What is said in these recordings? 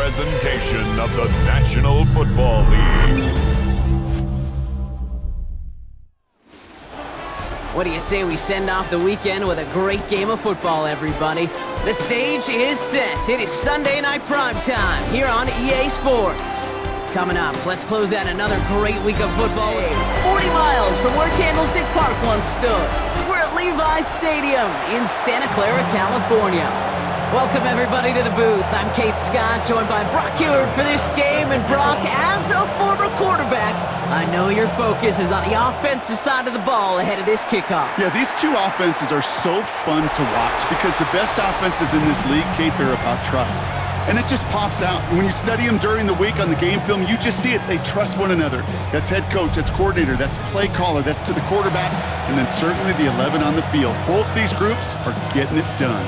presentation of the National Football League. What do you say we send off the weekend with a great game of football, everybody? The stage is set. It is Sunday night prime time here on EA Sports. Coming up, let's close out another great week of football. 40 miles from where Candlestick Park once stood. We're at Levi's Stadium in Santa Clara, California. Welcome, everybody, to the booth. I'm Kate Scott, joined by Brock Ewert for this game. And Brock, as a former quarterback, I know your focus is on the offensive side of the ball ahead of this kickoff. Yeah, these two offenses are so fun to watch because the best offenses in this league, Kate, they're about trust. And it just pops out. When you study them during the week on the game film, you just see it. They trust one another. That's head coach, that's coordinator, that's play caller, that's to the quarterback, and then certainly the 11 on the field. Both these groups are getting it done.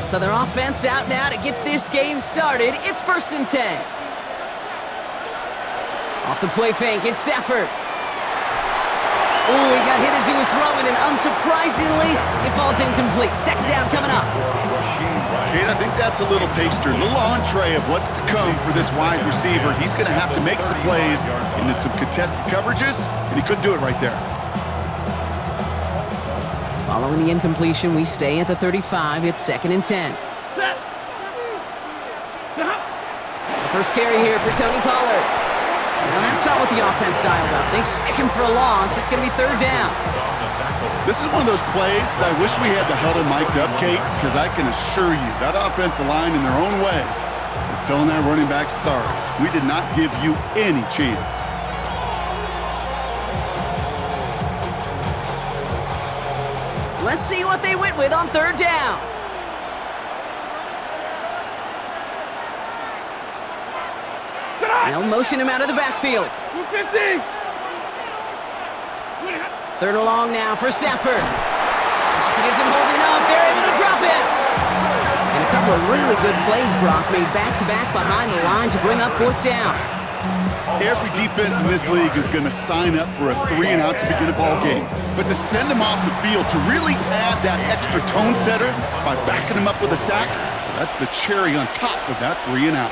So their offense out now to get this game started. It's 1st and 10. Off the play fake, it's Stafford. Ooh, he got hit as he was throwing, and unsurprisingly, it falls incomplete. Second down coming up. Kate, I think that's a little taster, a little entree of what's to come for this wide receiver. He's going to have to make some plays into some contested coverages, and he couldn't do it right there. Following the incompletion, we stay at the 35. It's 2nd and 10. The first carry here for Tony Pollard. Now that's not what the offense dialed up. They stick him for a loss. It's going to be 3rd down. This is one of those plays that I wish we had the huddle mic'd up, Kate, because I can assure you that offensive line in their own way is telling that running back, sorry, we did not give you any chance. Let's see what they went with on 3rd down. They'll motion him out of the backfield. 3rd and long now for Stafford. Pocket isn't holding up. They're able to drop it. And a couple of really good plays, Brock, made back-to-back behind the line to bring up 4th down. Every defense in this league is going to sign up for a 3-and-out to begin a ball game. But to send them off the field, to really add that extra tone setter by backing them up with a sack, that's the cherry on top of that 3-and-out.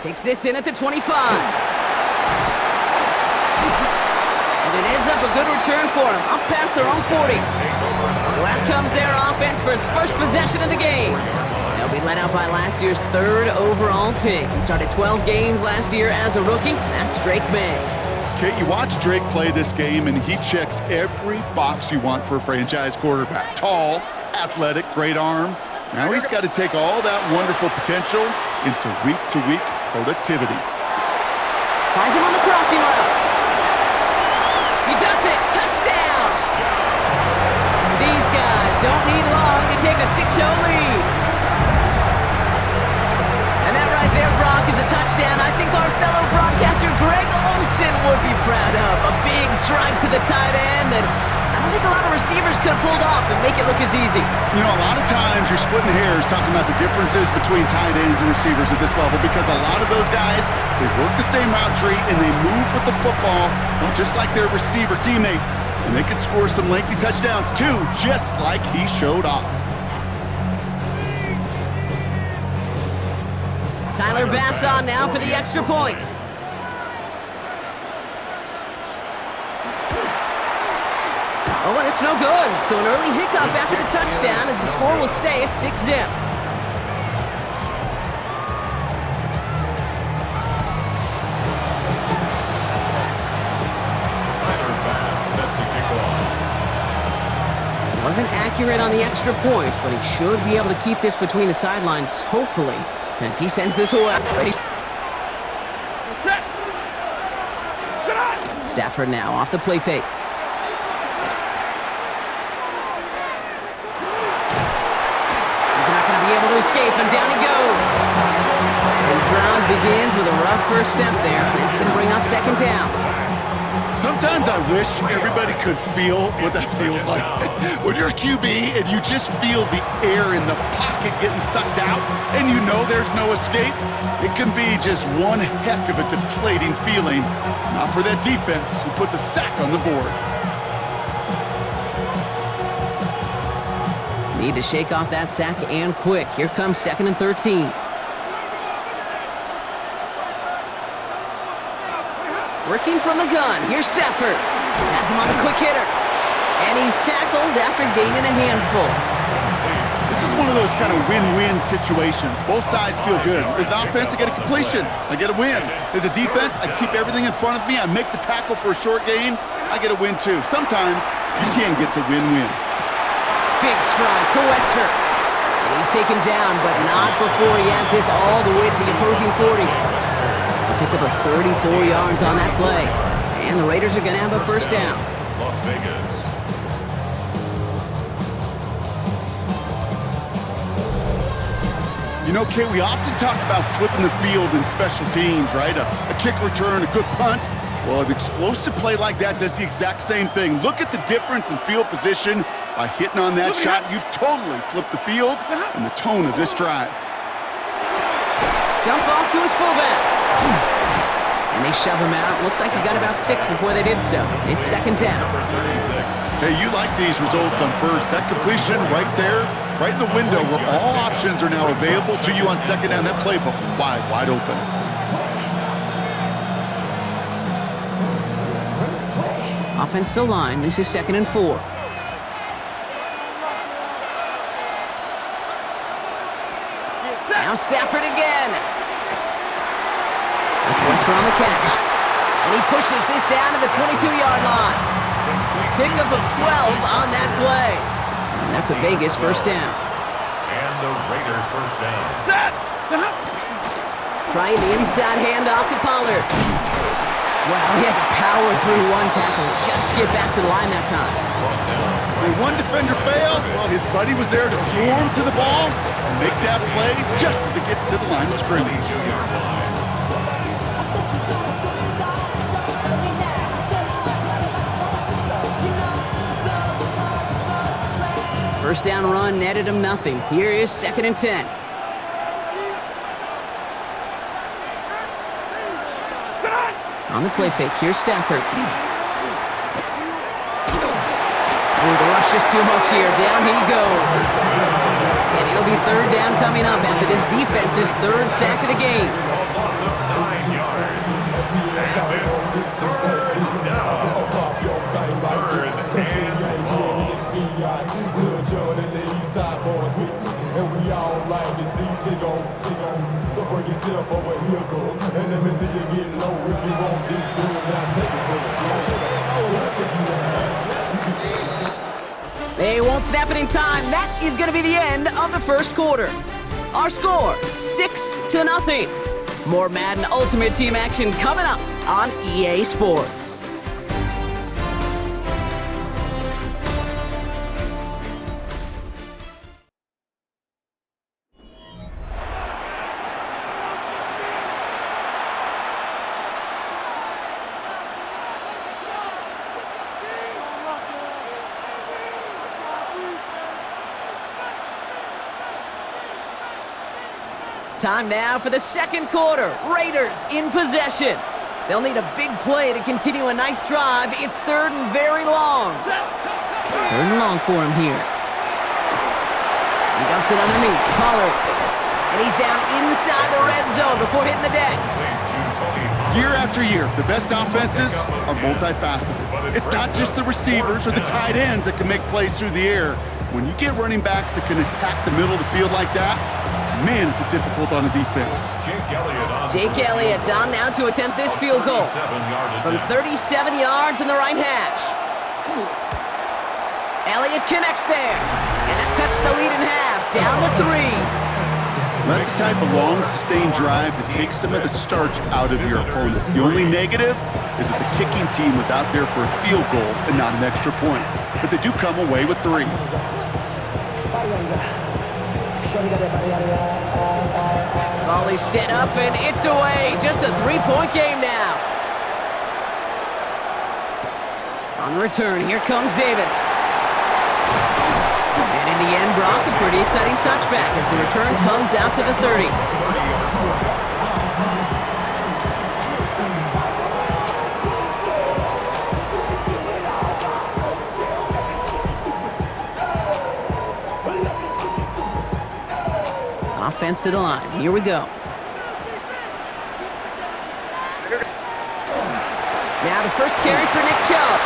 Takes this in at the 25. And it ends up a good return for him, up past their own 40. So out comes their offense for its first possession of the game. They'll be led out by last year's 3rd overall pick. He started 12 games last year as a rookie. That's Drake May. Kate, you watch Drake play this game, and he checks every box you want for a franchise quarterback. Tall, athletic, great arm. Now he's got to take all that wonderful potential into week-to-week productivity. Finds him on the crossing route. He does it. Touchdown. These guys don't need long to take a 6-0 lead. And that right there, Brock, is a touchdown I think our fellow broadcaster Greg Olsen would be proud of. A big strike to the tight end that I don't think a lot of receivers could have pulled off and make it look as easy. You know, a lot of times you're splitting hairs talking about the differences between tight ends and receivers at this level because a lot of those guys, they work the same route tree and they move with the football, well, just like their receiver teammates. And they can score some lengthy touchdowns too, just like he showed off. Tyler Bass on now for the extra point. Oh, and it's no good. So an early hiccup after the touchdown as the score will stay at 6-0. Wasn't accurate on the extra point, but he should be able to keep this between the sidelines, hopefully, as he sends this away. Stafford now off the play fake. Able to escape, and down he goes. And the drive begins with a rough first step there. That's going to bring up 2nd down. Sometimes I wish everybody could feel what that feels like. When you're a QB and you just feel the air in the pocket getting sucked out and you know there's no escape, it can be just one heck of a deflating feeling. Not for that defense who puts a sack on the board. Need to shake off that sack and quick. Here comes 2nd and 13. Working from the gun. Here's Stafford. Has him on the quick hitter. And he's tackled after gaining a handful. This is one of those kind of win-win situations. Both sides feel good. As an offense, I get a completion. I get a win. As a defense, I keep everything in front of me. I make the tackle for a short gain. I get a win too. Sometimes you can get to win-win. Big stride to Wester. And he's taken down, but not before he has this all the way to the opposing 40. He picked up a 34 yards on that play. And the Raiders are going to have a first down. Las Vegas. You know, Kate, we often talk about flipping the field in special teams, right? A kick return, a good punt. Well, an explosive play like that does the exact same thing. Look at the difference in field position. By hitting on that shot, you've totally flipped the field and the tone of this drive. Dump off to his fullback. And they shove him out. Looks like he got about 6 before they did so. It's 2nd down. Hey, you like these results on first. That completion right there, right in the window where all options are now available to you on 2nd down. That playbook wide open. Offensive line. This is 2nd and 4. Now Stafford again. That's Wester on the catch. And he pushes this down to the 22-yard line. Pickup of 12 on that play. And that's a Vegas first down. And the Raiders first down. Trying the inside handoff to Pollard. Wow, he had to power through one tackle just to get back to the line that time. When one defender failed, well, his buddy was there to swarm to the ball and make that play just as it gets to the line of scrimmage. First down run netted him nothing. Here is 2nd and 10. On the play fake, here's Stafford. Ooh, the rush is too much here. Down he goes. And it'll be 3rd down coming up after this defense's 3rd sack of the game. Loss of 9 yards. And it's 3rd down. 3rd and long. And we all like to see tick on. So bring yourself over here, go. And let me see you get low. If you want this good, now take it to the floor. If you want. They won't snap it in time. That is going to be the end of the first quarter. Our score, 6-0. More Madden Ultimate Team action coming up on EA Sports. Time now for the second quarter. Raiders in possession. They'll need a big play to continue a nice drive. It's 3rd and very long. 3rd and long for him here. He dumps it underneath. Pollard. And he's down inside the red zone before hitting the deck. Year after year, the best offenses are multifaceted. It's not just the receivers or the tight ends that can make plays through the air. When you get running backs that can attack the middle of the field like that, man, is it difficult on a defense. Jake Elliott on now to attempt this field goal from 37 yards in the right hash. Elliott connects there, and that cuts the lead in half, down to 3. That's the type of long, sustained drive that takes some of the starch out of your opponent. The only negative is that the kicking team was out there for a field goal and not an extra point. But they do come away with 3. Volley set up, and it's away. Just a 3-point game now. On the return, here comes Davis. And in the end, Brock, a pretty exciting touchback as the return comes out to the 30. Offense to the line. Here we go. Now the first carry for Nick Chubb.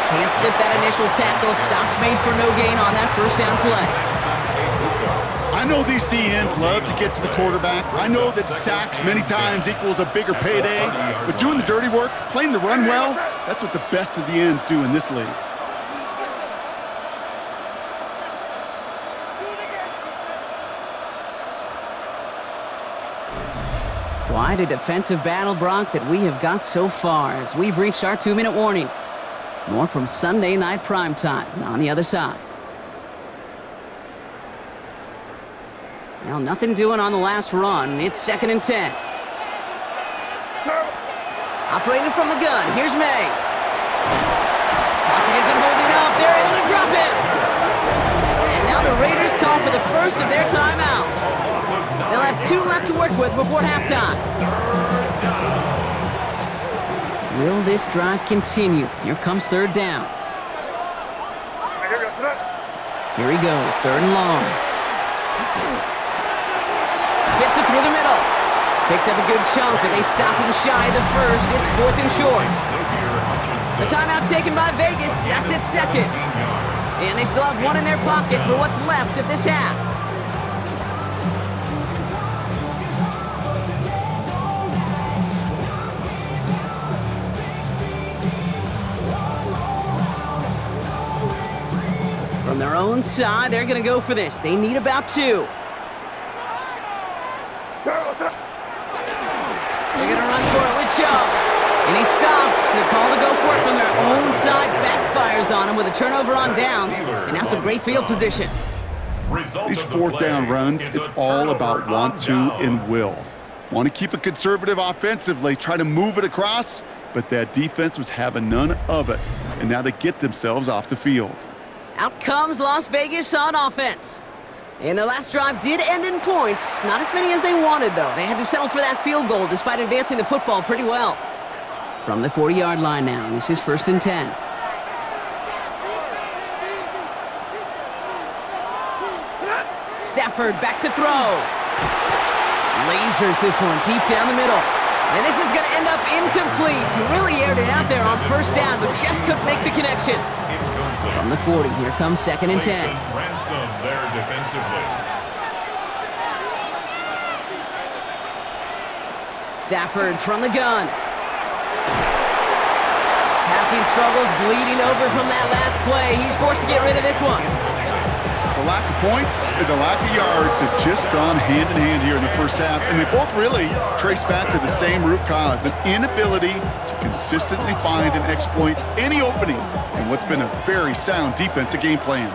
Can't slip that initial tackle. Stops made for no gain on that first down play. I know these DNs love to get to the quarterback. I know that sacks many times equals a bigger payday. But doing the dirty work, playing the run well, that's what the best of the ends do in this league. Quite a defensive battle, Brock, that we have got so far as we've reached our 2-minute warning. More from Sunday Night Primetime on the other side. Well, nothing doing on the last run. It's 2nd and 10. Operating from the gun, here's May. Pocket isn't holding up. They're able to drop him. And now the Raiders call for the first of their timeouts. They'll have 2 left to work with before halftime. Will this drive continue? Here comes 3rd down. Here he goes, 3rd and long. Fits it through the middle. Picked up a good chunk, and they stop him shy of the first. It's 4th and short. The timeout taken by Vegas. That's its 2nd. And they still have 1 in their pocket for what's left of this half. From their own side, they're going to go for this. They need about 2. They're going to run for it with Chubb. And he stops. The call to go for it from their own side backfires on him with a turnover on downs. And now some great field position. These 4th down runs, it's all about want to and will. Want to keep it conservative offensively, try to move it across, but that defense was having none of it. And now they get themselves off the field. Out comes Las Vegas on offense. And their last drive did end in points. Not as many as they wanted, though. They had to settle for that field goal despite advancing the football pretty well. From the 40-yard line now, this is 1st and 10. Stafford back to throw. Lasers this one deep down the middle. And this is going to end up incomplete. He really aired it out there on 1st down, but just couldn't make the connection. From the 40, here comes 2nd and 10. Ransom there defensively. Stafford from the gun. Passing struggles, bleeding over from that last play. He's forced to get rid of this one. The lack of points and the lack of yards have just gone hand in hand here in the first half, and they both really trace back to the same root cause, an inability to consistently find and exploit any opening in what's been a very sound defensive game plan.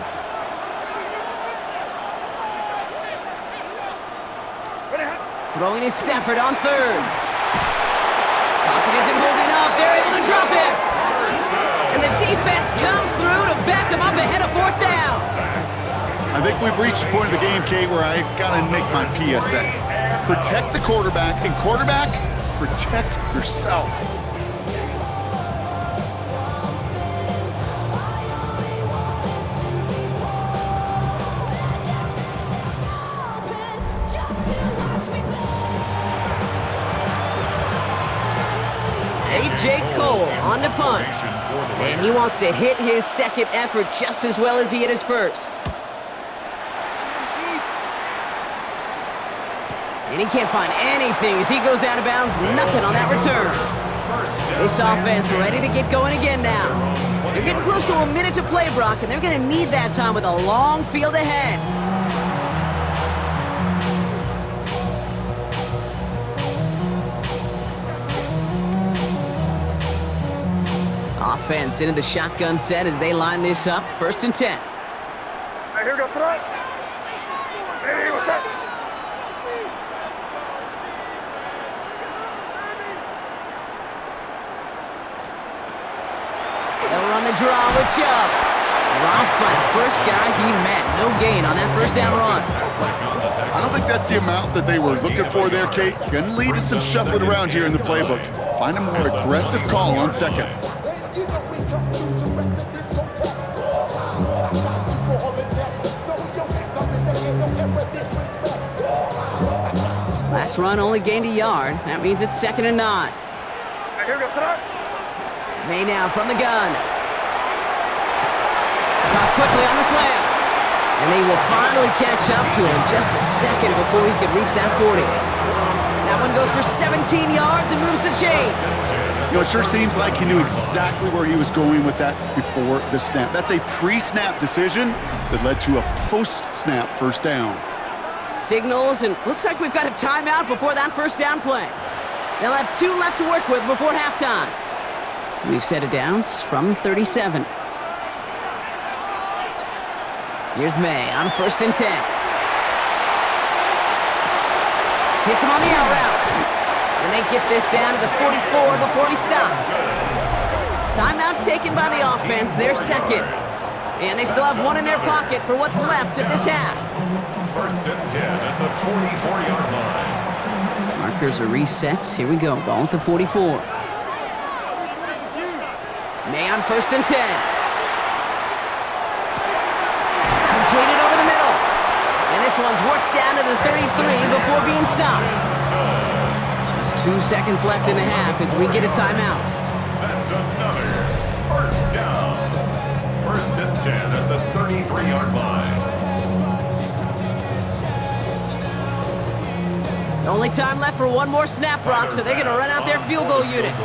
Throwing is Stafford on 3rd. Pocket isn't holding up. They're able to drop him. And the defense comes through to back him up ahead of 4th down. I think we've reached the point of the game, Kate, where I gotta make my PSA. Protect the quarterback, and quarterback, protect yourself. A.J. Cole on the punt. And he wants to hit his 2nd effort just as well as he hit his 1st. And he can't find anything as he goes out of bounds. Nothing on that return. This offense ready to get going again now. They're getting close to a minute to play, Brock, and they're going to need that time with a long field ahead. Offense into the shotgun set as they line this up. 1st and 10. Here goes front. Hey, what's up? They'll run the draw with Chubb. Dropped by the first guy he met. No gain on that first down run. I don't think that's the amount that they were looking for there, Kate. Going to lead to some shuffling around here in the playbook. Find a more aggressive call on second. Last run only gained a yard. That means it's 2nd and 9. Here goes tonight. May now from the gun. Caught quickly on the slant. And they will finally catch up to him just a second before he could reach that 40. That one goes for 17 yards and moves the chains. You know, it sure seems like he knew exactly where he was going with that before the snap. That's a pre-snap decision that led to a post-snap first down. Signals, and looks like we've got a timeout before that first down play. They'll have 2 left to work with before halftime. We've set it downs from 37. Here's May on 1st and 10. Hits him on the out route. And they get this down to the 44 before he stops. Timeout taken by the offense, their second. And they still have 1 in their pocket for what's left of this half. 1st and 10 at the 44-yard line. Markers are reset. Here we go. Ball at the 44. May on 1st and 10. Completed over the middle. And this one's worked down to the 33 before being stopped. Just 2 seconds left in the half as we get a timeout. That's another 1st down. 1st and 10 at the 33-yard line. Only time left for 1 more snap, Brock, so they're going to run out their field goal unit.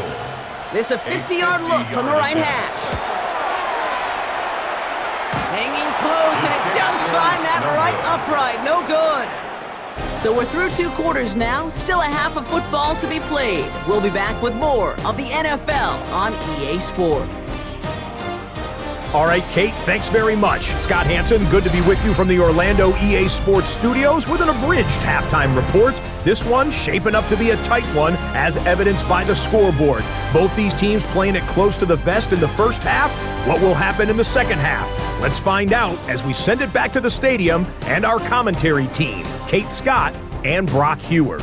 This a 50-yard look from the right hash. Hanging close, and it does find that right upright. No good. So we're through 2 quarters now. Still a half of football to be played. We'll be back with more of the NFL on EA Sports. All right, Kate, thanks very much. Scott Hanson, good to be with you from the Orlando EA Sports studios with an abridged halftime report. This one shaping up to be a tight one, as evidenced by the scoreboard. Both these teams playing it close to the vest in the first half. What will happen in the second half? Let's find out as we send it back to the stadium and our commentary team, Kate Scott and Brock Huard.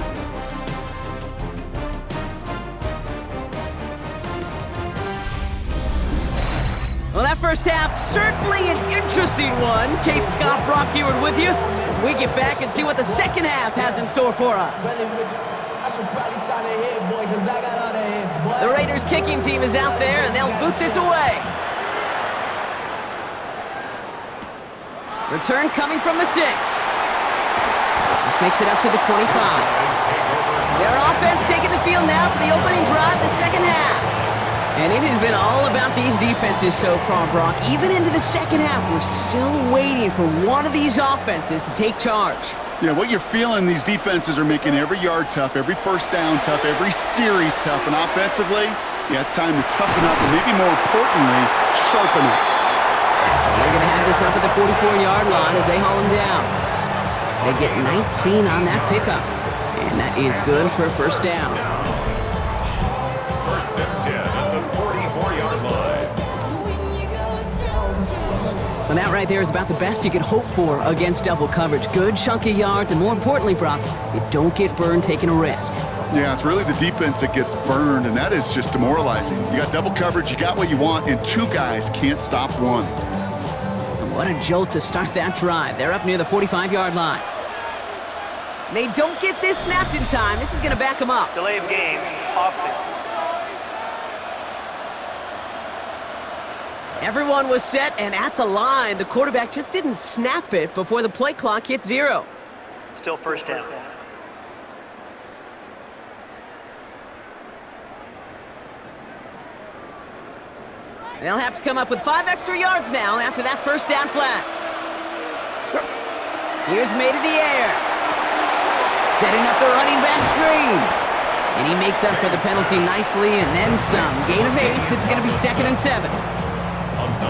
Well, that first half, certainly an interesting one. Kate Scott, Brock Huard with you as we get back and see what the second half has in store for us. The Raiders kicking team is out there, and they'll boot this away. Return coming from the 6. This makes it up to the 25. Their offense taking the field now for the opening drive, the second half. And it has been all about these defenses so far, Brock. Even into the second half, we're still waiting for one of these offenses to take charge. Yeah, what you're feeling, these defenses are making every yard tough, every first down tough, every series tough. And offensively, yeah, it's time to toughen up, and maybe more importantly, sharpen up. They're going to have this up at the 44-yard line as they haul him down. They get 19 on that pickup, and that is good for a first down. 1st and 10 at the 44-yard line. And that right there is about the best you could hope for against double coverage. Good chunk of yards, and more importantly, Brock, you don't get burned taking a risk. Yeah, it's really the defense that gets burned, and that is just demoralizing. You got double coverage, you got what you want, and 2 guys can't stop one. And what a jolt to start that drive. They're up near the 45-yard line. They don't get this snapped in time. This is going to back them up. Delay of game, offense. Everyone was set and at the line. The quarterback just didn't snap it before the play clock hit 0. Still first down. They'll have to come up with 5 extra yards now after that first down flag. Here's May to the air. Setting up the running back screen. And he makes up for the penalty nicely and then some. Gain of 8. It's going to be 2nd and 7.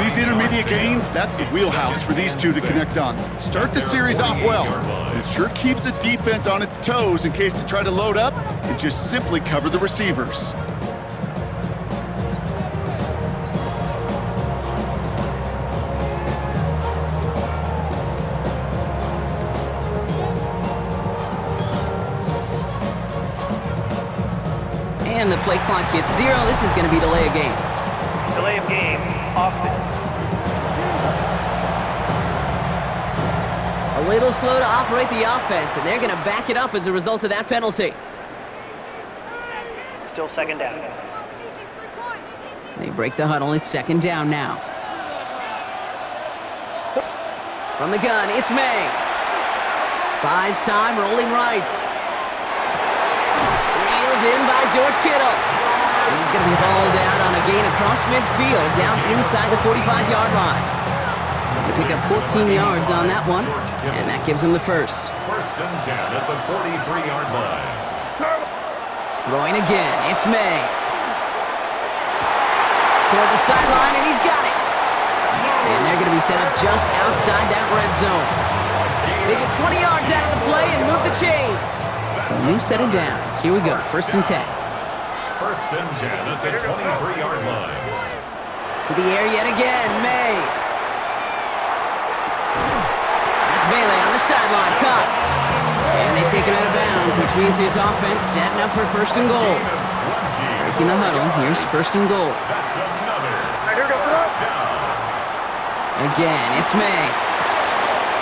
These intermediate gains, that's the wheelhouse for these two to connect on. Start the series off well. It sure keeps the defense on its toes in case they try to load up and just simply cover the receivers. play clock hits 0, this is going to be delay of game. Delay of game, offense. A little slow to operate the offense, and they're going to back it up as a result of that penalty. Still second down. They break the huddle. It's second down now. From the gun, it's May. Buys time, rolling right. Reeled in by George Kittle. And he's going to be hauled out on a gain across midfield, down inside the 45-yard line. They pick up 14 yards on that one, and that gives them the first. First and 10 at the 43-yard line. Throwing again, it's May. Toward the sideline, and he's got it. And they're going to be set up just outside that red zone. They get 20 yards out of the play and move the chains. So a new set of downs. Here we go, first and 10. First and 10 at the 23-yard line. To the air yet again, May. That's Vele on the sideline, caught. And they take him out of bounds, which means his offense setting up for first and goal. Breaking the huddle, here's first and goal. That's another Here goes the down. Again, it's May.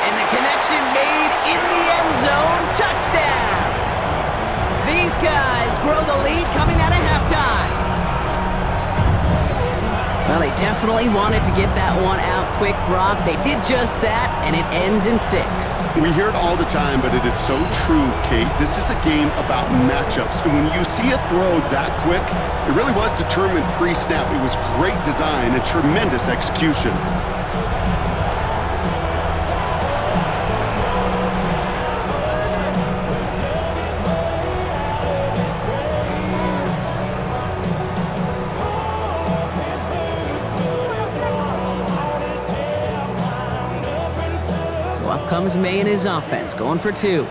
And the connection made in the end zone. Touchdown! These guys grow the lead coming out of halftime. Well, they definitely wanted to get that one out quick, Brock. They did just that, and it ends in 6. We hear it all the time, but it is so true, Kate. This is a game about matchups. And when you see a throw that quick, it really was determined pre-snap. It was great design and tremendous execution. Up comes May and his offense, going for 2. The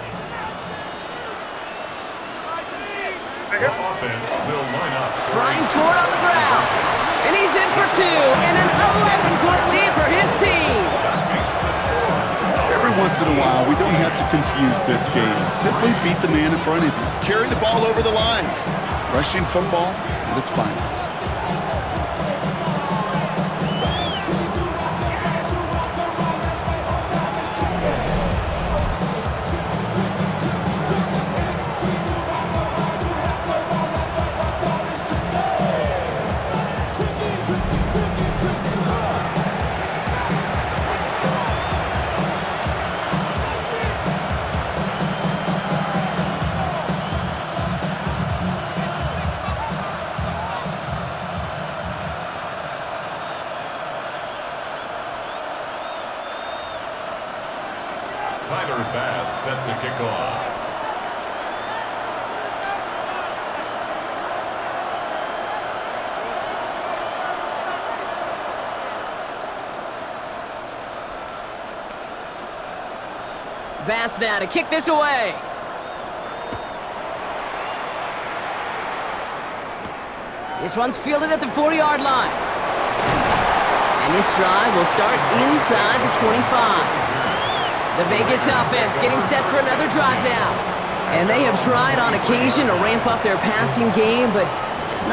offense will line up. Flying forward on the ground. And he's in for 2, and an 11-point lead for his team. Every once in a while, we don't have to confuse this game. Simply beat the man in front of you. Carry the ball over the line. Rushing football at its finest. Tyler Bass set to kick off. Bass now to kick this away. This one's fielded at the 40-yard line. And this drive will start inside the 25. The Vegas offense getting set for another drive now. And they have tried on occasion to ramp up their passing game, but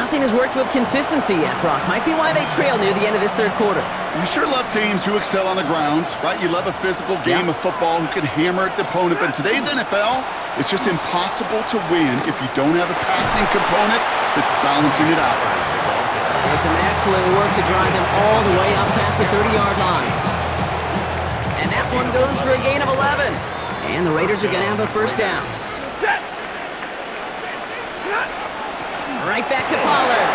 nothing has worked with consistency yet, Brock. Might be why they trail near the end of this third quarter. You sure love teams who excel on the ground, right? You love a physical game of football who can hammer at the opponent. But in today's NFL, it's just impossible to win if you don't have a passing component that's balancing it out. It's an excellent work to drive them all the way up past the 30-yard line. And that one goes for a gain of 11. And the Raiders are going to have a first down. Right back to Pollard.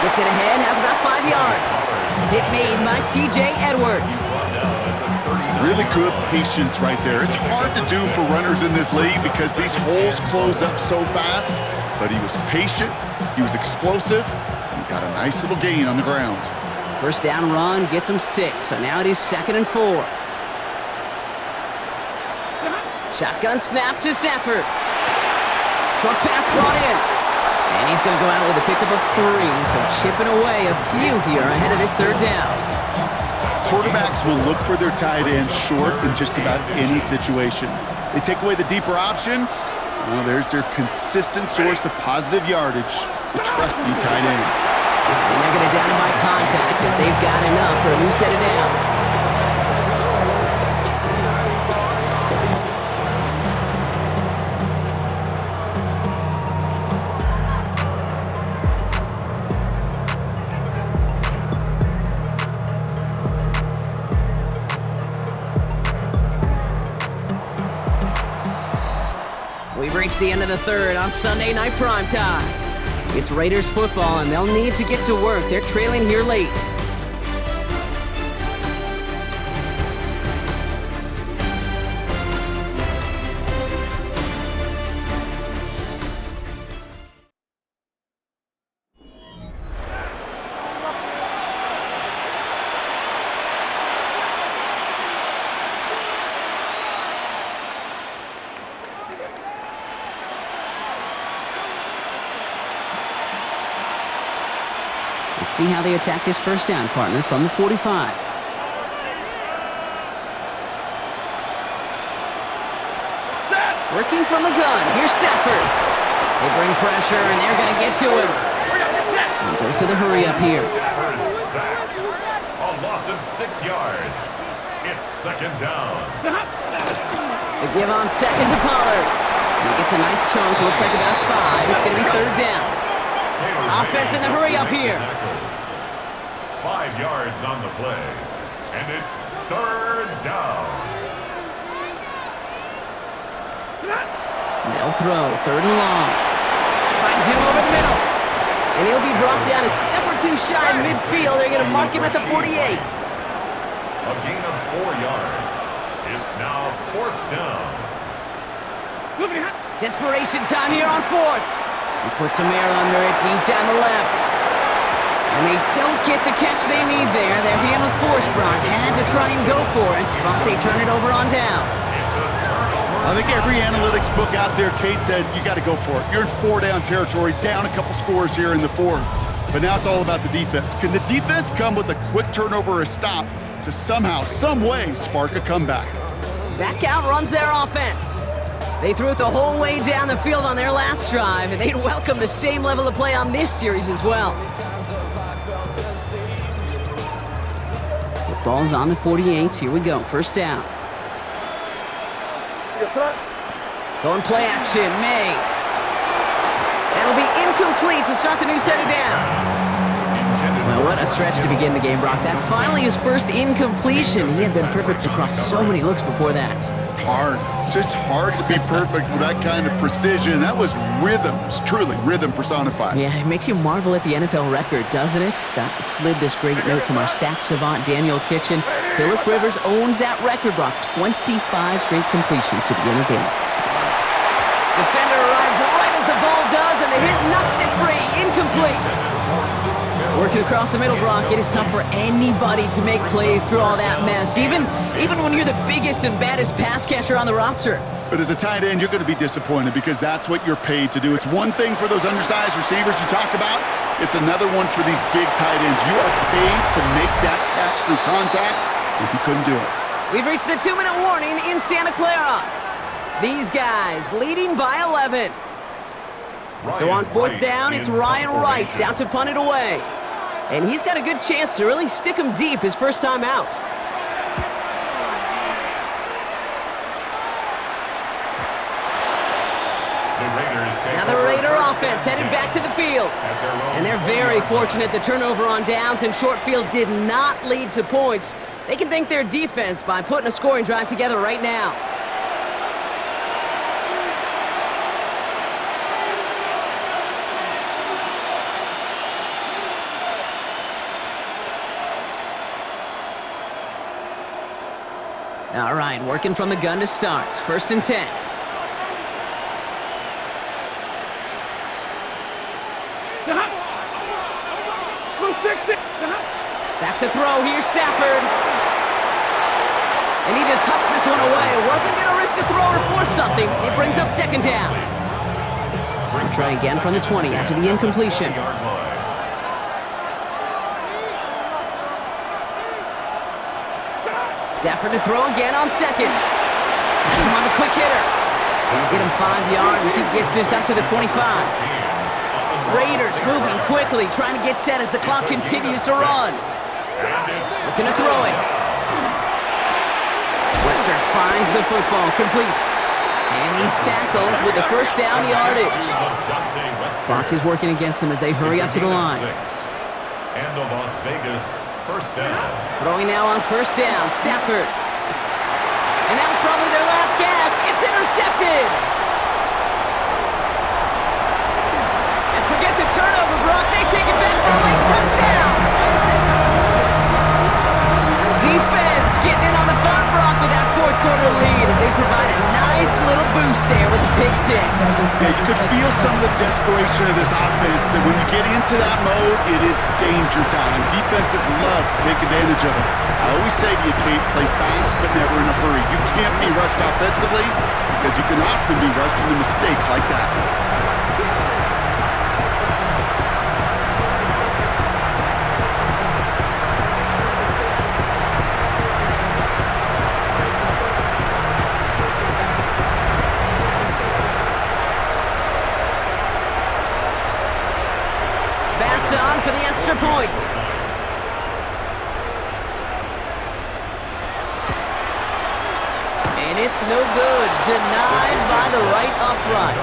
Gets it ahead, has about 5 yards. Hit made by T.J. Edwards. Really good patience right there. It's hard to do for runners in this league because these holes close up so fast. But he was patient, he was explosive, and he got a nice little gain on the ground. First down run gets him 6, so now it is 2nd and 4. Shotgun snap to Stafford. Short pass brought in. And he's going to go out with a pickup of 3, so chipping away a few here ahead of this third down. Quarterbacks will look for their tight end short in just about any situation. They take away the deeper options. Well, there's their consistent source of positive yardage. a trusty tight end. And they're going to down him by contact as they've got enough for a new set of downs. We've reached the end of the third on Sunday Night Primetime. It's Raiders football, and they'll need to get to work. They're trailing here late. Let's see how they attack this first down, partner, from the 45. Working from the gun. Here's Stafford. They bring pressure, and they're going to get to him. And dose of the hurry up here. Stafford sacked. A loss of 6 yards. It's second down. The give on second to Pollard. And he gets a nice chunk. Looks like about 5. It's going to be third down. Offense in the hurry up here. 5 yards on the play. And it's third down. They'll throw. Third and long. Finds him over the middle. And he'll be brought down a step or two shy of midfield. They're going to mark him at the 48. A gain of 4 yards. It's now fourth down. Desperation time here on fourth. He puts some air under it deep down the left. And they don't get the catch they need there. Their hand was forced. Brock had to try and go for it, but they turn it over on downs. It's a turnover. I think every analytics book out there, Kate said, you got to go for it. You're in 4-down territory, down a couple scores here in the fourth. But now it's all about the defense. Can the defense come with a quick turnover or a stop to somehow, some way, spark a comeback? Back out runs their offense. They threw it the whole way down the field on their last drive, and they'd welcome the same level of play on this series as well. The ball's on the 48. Here we go. First down. Going play action. May. That'll be incomplete to start the new set of downs. Well, what a stretch to begin the game, Brock. That finally his first incompletion. He had been perfect across so many looks before that. Hard. It's just hard to be perfect with that kind of precision. That was rhythm. It's truly rhythm personified. Yeah, it makes you marvel at the NFL record, doesn't it? Scott slid this great note from our stats savant, Daniel Kitchen. Phillip Rivers owns that record, Brock. 25 straight completions to begin a game. Defender arrives right as the ball does, and the hit knocks it free. Incomplete. Working across the middle, Brock, it is tough for anybody to make plays through all that mess, even when you're the biggest and baddest pass catcher on the roster. But as a tight end, you're going to be disappointed because that's what you're paid to do. It's one thing for those undersized receivers you talk about. It's another one for these big tight ends. You are paid to make that catch through contact, and you couldn't do it. We've reached the 2-minute warning in Santa Clara. These guys leading by 11. So on fourth down, it's Ryan Wright out to punt it away. And he's got a good chance to really stick him deep his first time out. Now the Raider offense headed back to the field. And they're very fortunate the turnover on downs and short field did not lead to points. They can thank their defense by putting a scoring drive together right now. All right, working from the gun to start. First and 10. Back to throw. Here's Stafford. And he just hucks this one away. Wasn't going to risk a throw or force something. It brings up second down. We'll try again from the 20 after the incompletion. Stafford to throw again on second. Has him on the quick hitter. Gonna get him 5 yards as he gets this up to the 25. Raiders moving quickly, trying to get set as the clock continues to run. Looking to throw it. Wester finds the football, complete. And he's tackled with the first down yardage. Clock is working against them as they hurry up to the line. And the Las Vegas first down. Throwing now on first down, Stafford. And that was probably their last gasp. It's intercepted. And forget the turnover, Brock. They take it back for a late touchdown. Defense getting in on the fun, Brock, with that fourth quarter lead as they provide a nice little boost there with the pick six. Yeah, you could feel some of the desperation of this offense, and when you get into that mode, it is danger time. Defenses love to take advantage of it. I always say to you, Kate, play fast but never in a hurry. You can't be rushed offensively because you can often be rushed into mistakes like that. On for the extra point. And it's no good. Denied by the right upright.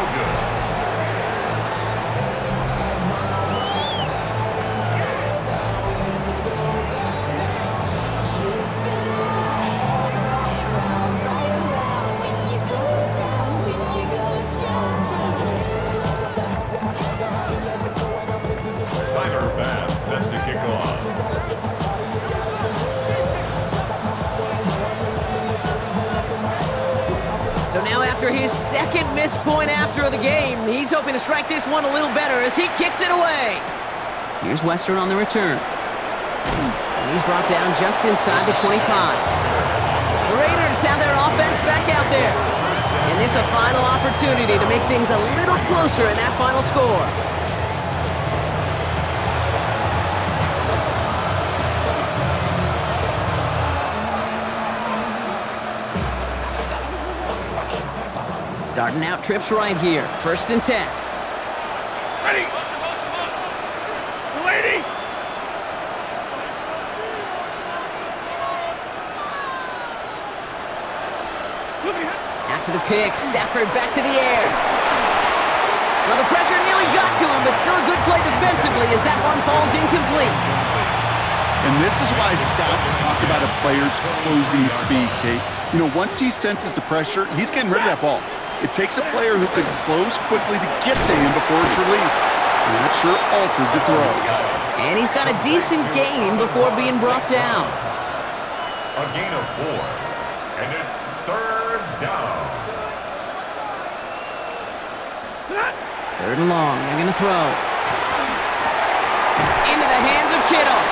Tyler Bass set to kick off. So now after his second missed point after the game, he's hoping to strike this one a little better as he kicks it away. Here's Western on the return. And he's brought down just inside the 25. The Raiders have their offense back out there. And this a final opportunity to make things a little closer in that final score. Starting out trips right here. 1st and 10. Ready. Lady. After the pick, Stafford back to the air. Well, the pressure nearly got to him, but still a good play defensively as that one falls incomplete. And this is why scouts talk about a player's closing speed, Kate. You know, once he senses the pressure, he's getting rid of that ball. It takes a player who can close quickly to get to him before it's released. And that sure altered the throw. And he's got a decent gain before being brought down. A gain of 4. And it's 3rd down. 3rd and long. They're going to throw. Into the hands of Kittle.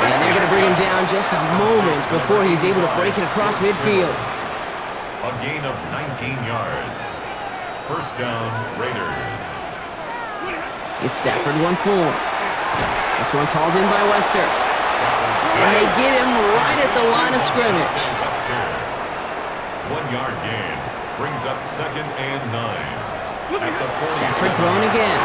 And they're going to bring him down just a moment before he's able to break it across midfield. A gain of 19 yards. 1st down, Raiders. It's Stafford once more. This one's hauled in by Wester. And they get him right at the line of scrimmage. 1 yard gain. Brings up 2nd and 9. At the 47. Stafford throwing again.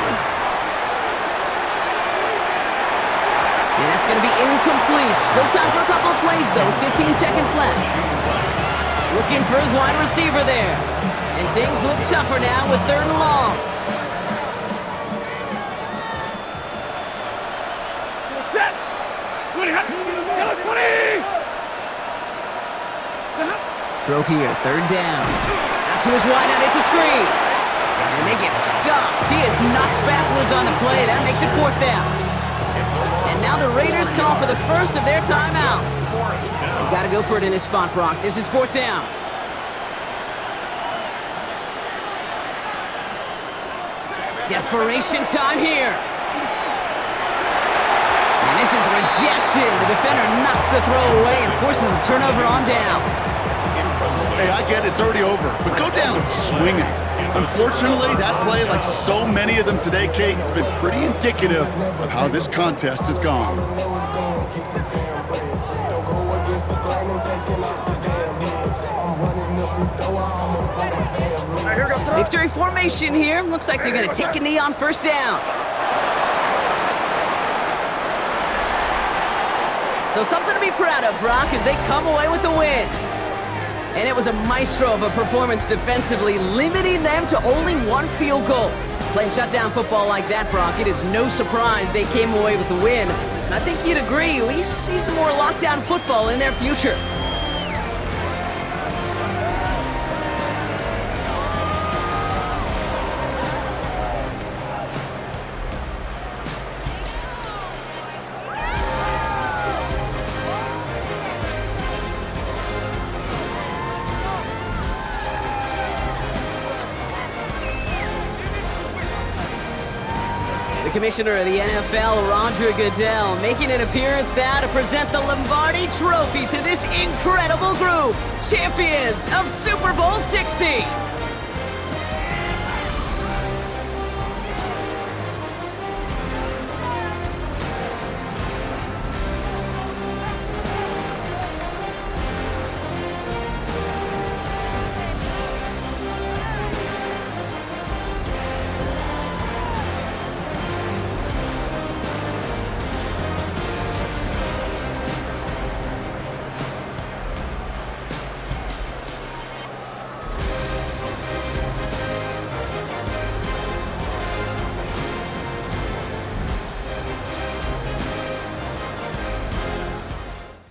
And that's going to be incomplete. Still time for a couple of plays, though. 15 seconds left. Looking for his wide receiver there. And things look tougher now with 3rd and long. Set. 20. Throw here, 3rd down. Out to his wideout, it's a screen. And they get stuffed. He is knocked backwards on the play. That makes it 4th down. And now the Raiders call for the first of their timeouts. They've got to go for it in this spot, Brock. This is 4th down. Desperation time here. And this is rejected. The defender knocks the throw away and forces a turnover on downs. Hey, I get it, it's already over, but go down swinging. Unfortunately, that play, like so many of them today, Kate, has been pretty indicative of how this contest has gone. Hey, here we go, throw. Victory formation here. Looks like they're going to take a knee on first down. So something to be proud of, Brock, as they come away with the win. And it was a maestro of a performance defensively, limiting them to only one field goal. Playing shutdown football like that, Brock, it is no surprise they came away with the win. And I think you'd agree, we see some more lockdown football in their future. The commissioner of the NFL, Roger Goodell, making an appearance now to present the Lombardi Trophy to this incredible group, champions of Super Bowl 60.